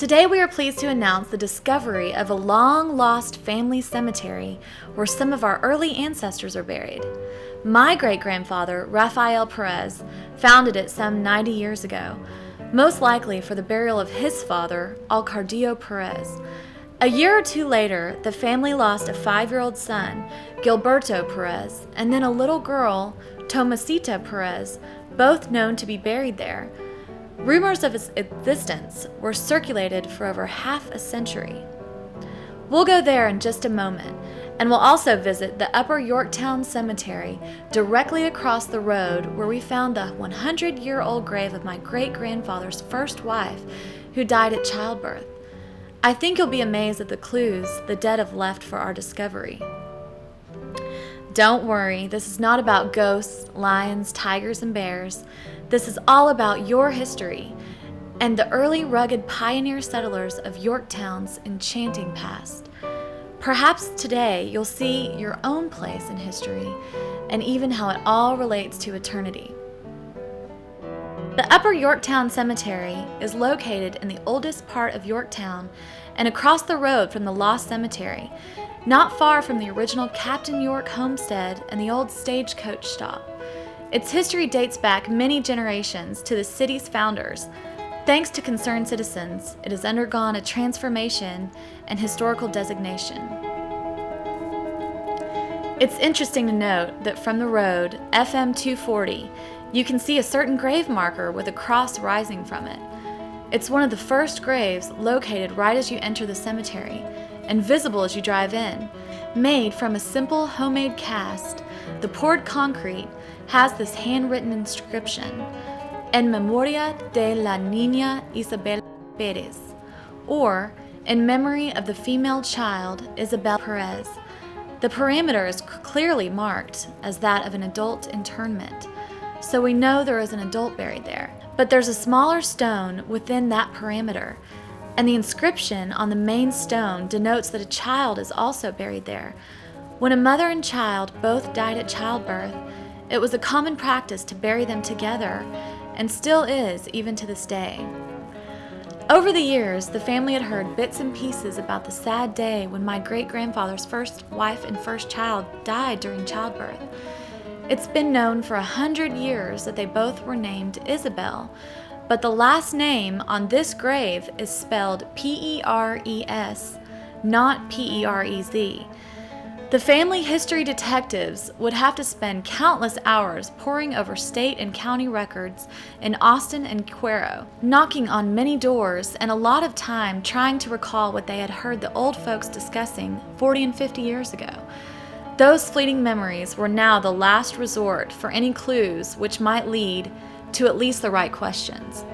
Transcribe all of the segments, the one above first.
Today we are pleased to announce the discovery of a long-lost family cemetery where some of our early ancestors are buried. My great-grandfather, Rafael Perez, founded it some 90 years ago, most likely for the burial of his father, Alcardillo Perez. A year or two later, the family lost a 5-year-old son, Gilberto Perez, and then a little girl, Tomasita Perez, both known to be buried there. Rumors of its existence were circulated for over half a century. We'll go there in just a moment, and we'll also visit the Upper Yorktown Cemetery directly across the road where we found the 100-year-old grave of my great-grandfather's first wife, who died at childbirth. I think you'll be amazed at the clues the dead have left for our discovery. Don't worry, this is not about ghosts, lions, tigers, and bears. This is all about your history and the early rugged pioneer settlers of Yorktown's enchanting past. Perhaps today you'll see your own place in history and even how it all relates to eternity. The Upper Yorktown Cemetery is located in the oldest part of Yorktown and across the road from the Lost Cemetery, not far from the original Captain York homestead and the old stagecoach stop. Its history dates back many generations to the city's founders. Thanks to concerned citizens, it has undergone a transformation and historical designation. It's interesting to note that from the road, FM 240, you can see a certain grave marker with a cross rising from it. It's one of the first graves located right as you enter the cemetery and visible as you drive in. Made from a simple homemade cast, the poured concrete has this handwritten inscription, En Memoria de la Niña Isabel Perez, or in memory of the female child Isabel Perez. The perimeter is clearly marked as that of an adult interment, so we know there is an adult buried there. But there's a smaller stone within that perimeter, and the inscription on the main stone denotes that a child is also buried there. When a mother and child both died at childbirth, it was a common practice to bury them together, and still is even to this day. Over the years, the family had heard bits and pieces about the sad day when my great-grandfather's first wife and first child died during childbirth. It's been known for 100 years that they both were named Isabel, but the last name on this grave is spelled P-E-R-E-S, not P-E-R-E-Z. The family history detectives would have to spend countless hours poring over state and county records in Austin and Cuero, knocking on many doors, and a lot of time trying to recall what they had heard the old folks discussing 40 and 50 years ago. Those fleeting memories were now the last resort for any clues which might lead to at least the right questions.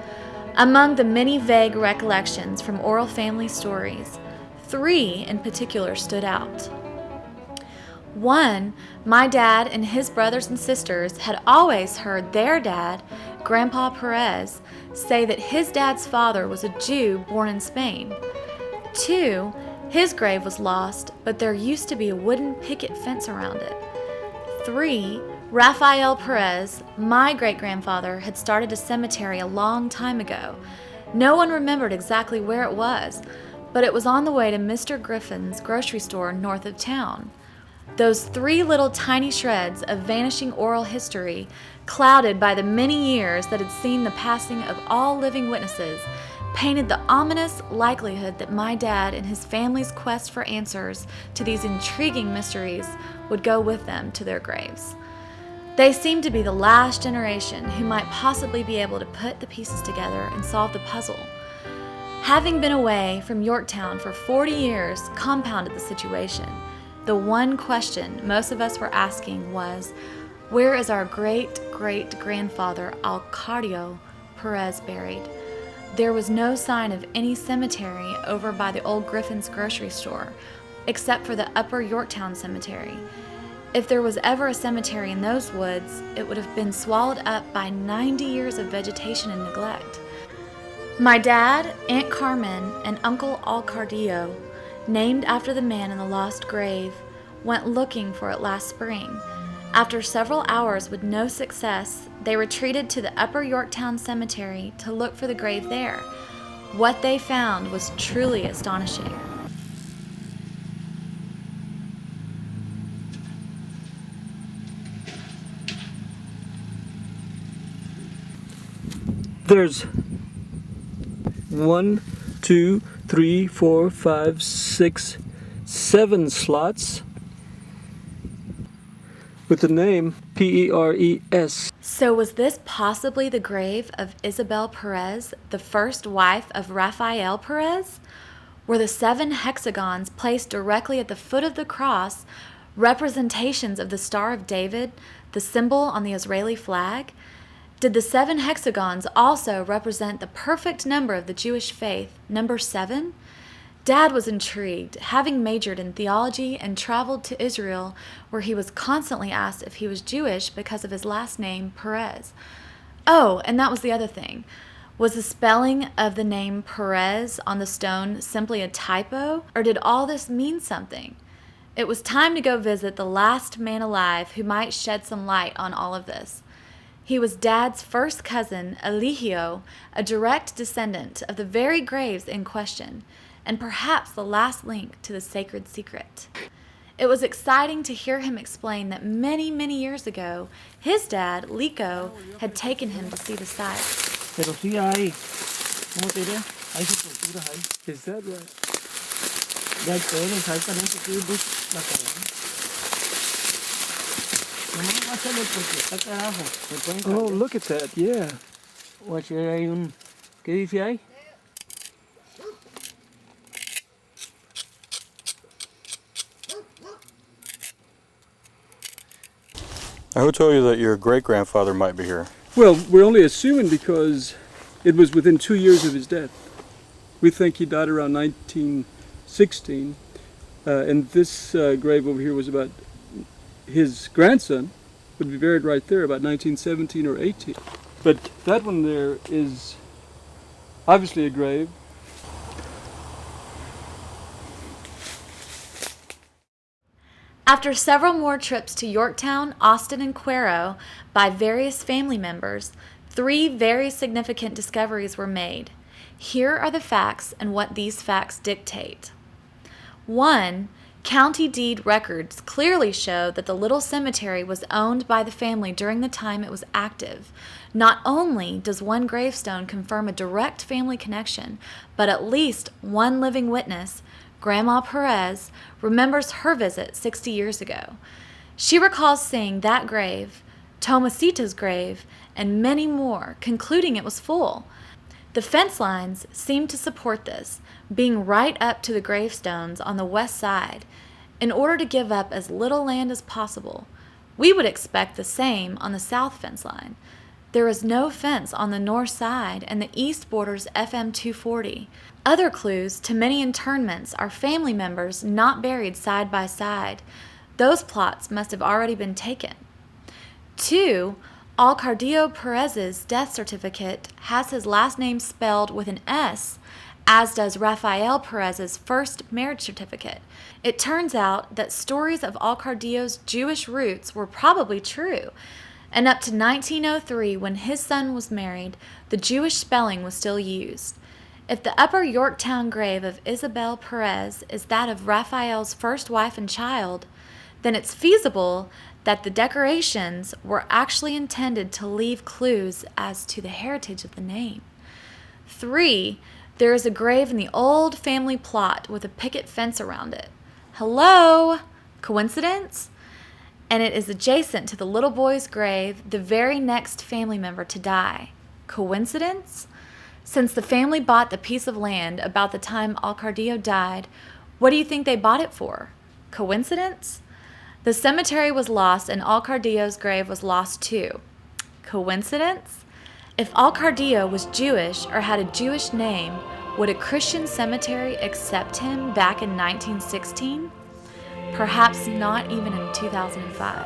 Among the many vague recollections from oral family stories, 3 in particular stood out. One, my dad and his brothers and sisters had always heard their dad, Grandpa Perez, say that his dad's father was a Jew born in Spain. 2, his grave was lost, but there used to be a wooden picket fence around it. 3, Rafael Perez, my great-grandfather, had started a cemetery a long time ago. No one remembered exactly where it was, but it was on the way to Mr. Griffin's grocery store north of town. Those 3 little tiny shreds of vanishing oral history, clouded by the many years that had seen the passing of all living witnesses, painted the ominous likelihood that my dad and his family's quest for answers to these intriguing mysteries would go with them to their graves. They seemed to be the last generation who might possibly be able to put the pieces together and solve the puzzle. Having been away from Yorktown for 40 years compounded the situation. The one question most of us were asking was, where is our great-great-grandfather Alcardillo Perez buried? There was no sign of any cemetery over by the old Griffin's grocery store, except for the Upper Yorktown Cemetery. If there was ever a cemetery in those woods, it would have been swallowed up by 90 years of vegetation and neglect. My dad, Aunt Carmen, and Uncle Alcardillo, named after the man in the lost grave, went looking for it last spring. After several hours with no success, they retreated to the Upper Yorktown Cemetery to look for the grave there. What they found was truly astonishing. There's 1, 2, 3, 4, 5, 6, 7 slots with the name Peres. So was this possibly the grave of Isabel Perez, the first wife of Rafael Perez? Were the 7 hexagons placed directly at the foot of the cross representations of the Star of David, the symbol on the Israeli flag? Did the 7 hexagons also represent the perfect number of the Jewish faith, number 7? Dad was intrigued, having majored in theology and traveled to Israel, where he was constantly asked if he was Jewish because of his last name, Perez. Oh, and that was the other thing. Was the spelling of the name Perez on the stone simply a typo, or did all this mean something? It was time to go visit the last man alive who might shed some light on all of this. He was Dad's first cousin, Eligio, a direct descendant of the very graves in question, and perhaps the last link to the sacred secret. It was exciting to hear him explain that many, many years ago, his dad, Lico, had taken him to see the site. Pero sí hay, ¿cómo te diré? Hay sepulturas ahí. Is that right? Ya pueden exactamente que la cadena. No va a hacerlo porque está carajo. Oh, look at that, yeah. O sea, hay un, ¿qué dice ahí? Who told you that your great-grandfather might be here? Well, we're only assuming because it was within 2 years of his death. We think he died around 1916, and this grave over here was about his grandson would be buried right there about 1917 or 18. But that one there is obviously a grave. After several more trips to Yorktown, Austin, and Cuero by various family members, 3 very significant discoveries were made. Here are the facts and what these facts dictate. 1. County deed records clearly show that the little cemetery was owned by the family during the time it was active. Not only does one gravestone confirm a direct family connection, but at least one living witness, Grandma Perez, remembers her visit 60 years ago. She recalls seeing that grave, Tomasita's grave, and many more, concluding it was full. The fence lines seem to support this, being right up to the gravestones on the west side, in order to give up as little land as possible. We would expect the same on the south fence line. There is no fence on the north side, and the east borders FM 240. Other clues to many internments are family members not buried side by side. Those plots must have already been taken. 2. Alcardillo Perez's death certificate has his last name spelled with an S, as does Rafael Perez's first marriage certificate. It turns out that stories of Alcardillo's Jewish roots were probably true, and up to 1903, when his son was married, the Jewish spelling was still used. If the upper Yorktown grave of Isabel Perez is that of Raphael's first wife and child, then it's feasible that the decorations were actually intended to leave clues as to the heritage of the name. 3. There is a grave in the old family plot with a picket fence around it. Hello? Coincidence? And it is adjacent to the little boy's grave, the very next family member to die. Coincidence? Since the family bought the piece of land about the time Alcardillo died, what do you think they bought it for? Coincidence? The cemetery was lost and Alcardillo's grave was lost too. Coincidence? If Alcardillo was Jewish or had a Jewish name, would a Christian cemetery accept him back in 1916? Perhaps not even in 2005.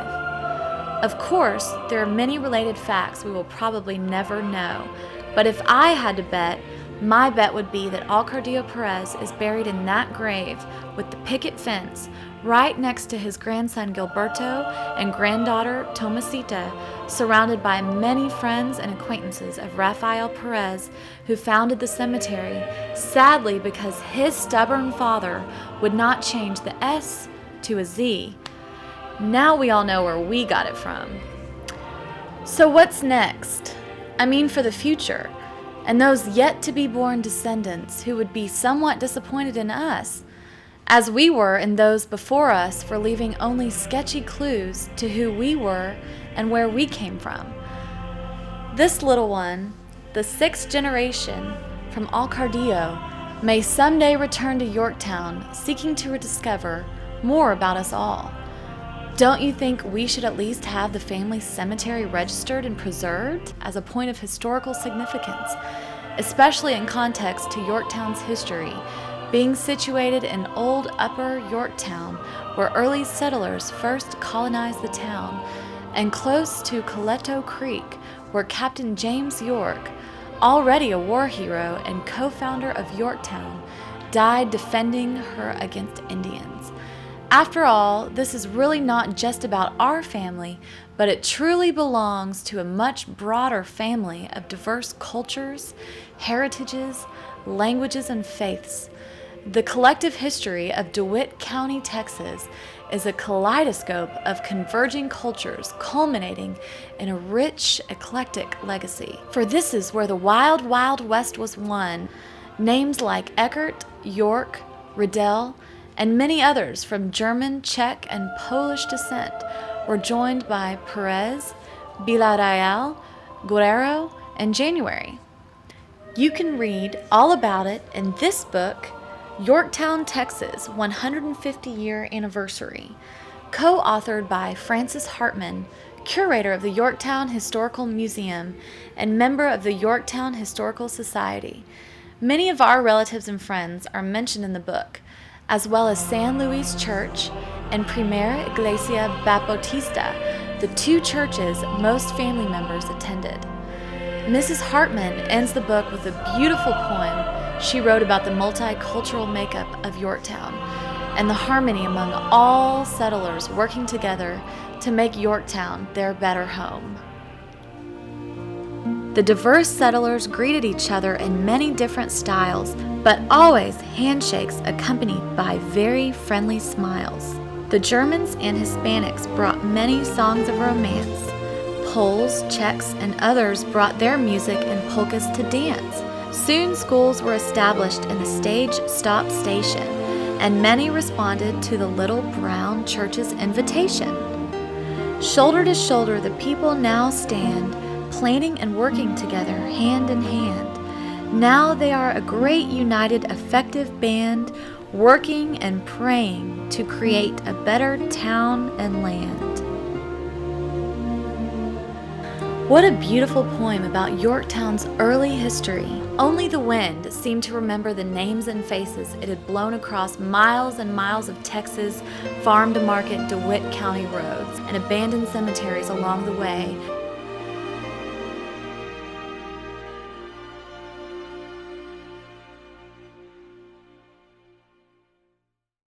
Of course, there are many related facts we will probably never know, but if I had to bet, My bet would be that Alcardillo Perez is buried in that grave with the picket fence right next to his grandson Gilberto and granddaughter Tomasita, surrounded by many friends and acquaintances of Rafael Perez, who founded the cemetery, sadly because his stubborn father would not change the S to a Z. Now we all know where we got it from. So what's next? I mean, for the future, and those yet-to-be-born descendants who would be somewhat disappointed in us, as we were in those before us for leaving only sketchy clues to who we were and where we came from. This little one, the 6th generation from Alcardillo, may someday return to Yorktown seeking to rediscover more about us all. Don't you think we should at least have the family cemetery registered and preserved as a point of historical significance, especially in context to Yorktown's history, being situated in old Upper Yorktown, where early settlers first colonized the town, and close to Coleto Creek, where Captain James York, already a war hero and co-founder of Yorktown, died defending her against Indians. After all, this is really not just about our family, but it truly belongs to a much broader family of diverse cultures, heritages, languages, and faiths. The collective history of DeWitt County, Texas, is a kaleidoscope of converging cultures culminating in a rich, eclectic legacy. For this is where the wild, wild West was won. Names like Eckert, York, Riddell, and many others from German, Czech, and Polish descent were joined by Perez, Villarreal, Guerrero, and January. You can read all about it in this book, Yorktown, Texas, 150-Year Anniversary, co-authored by Francis Hartman, curator of the Yorktown Historical Museum and member of the Yorktown Historical Society. Many of our relatives and friends are mentioned in the book, as well as San Luis Church and Primera Iglesia Baptista, the 2 churches most family members attended. Mrs. Hartman ends the book with a beautiful poem she wrote about the multicultural makeup of Yorktown and the harmony among all settlers working together to make Yorktown their better home. The diverse settlers greeted each other in many different styles, but always handshakes accompanied by very friendly smiles. The Germans and Hispanics brought many songs of romance. Poles, Czechs, and others brought their music and polkas to dance. Soon schools were established in the stage stop station, and many responded to the little brown church's invitation. Shoulder to shoulder, the people now stand, planning and working together hand in hand. Now they are a great united effective band, working and praying to create a better town and land. What a beautiful poem about Yorktown's early history. Only the wind seemed to remember the names and faces it had blown across miles and miles of Texas farm-to-market DeWitt County roads and abandoned cemeteries along the way,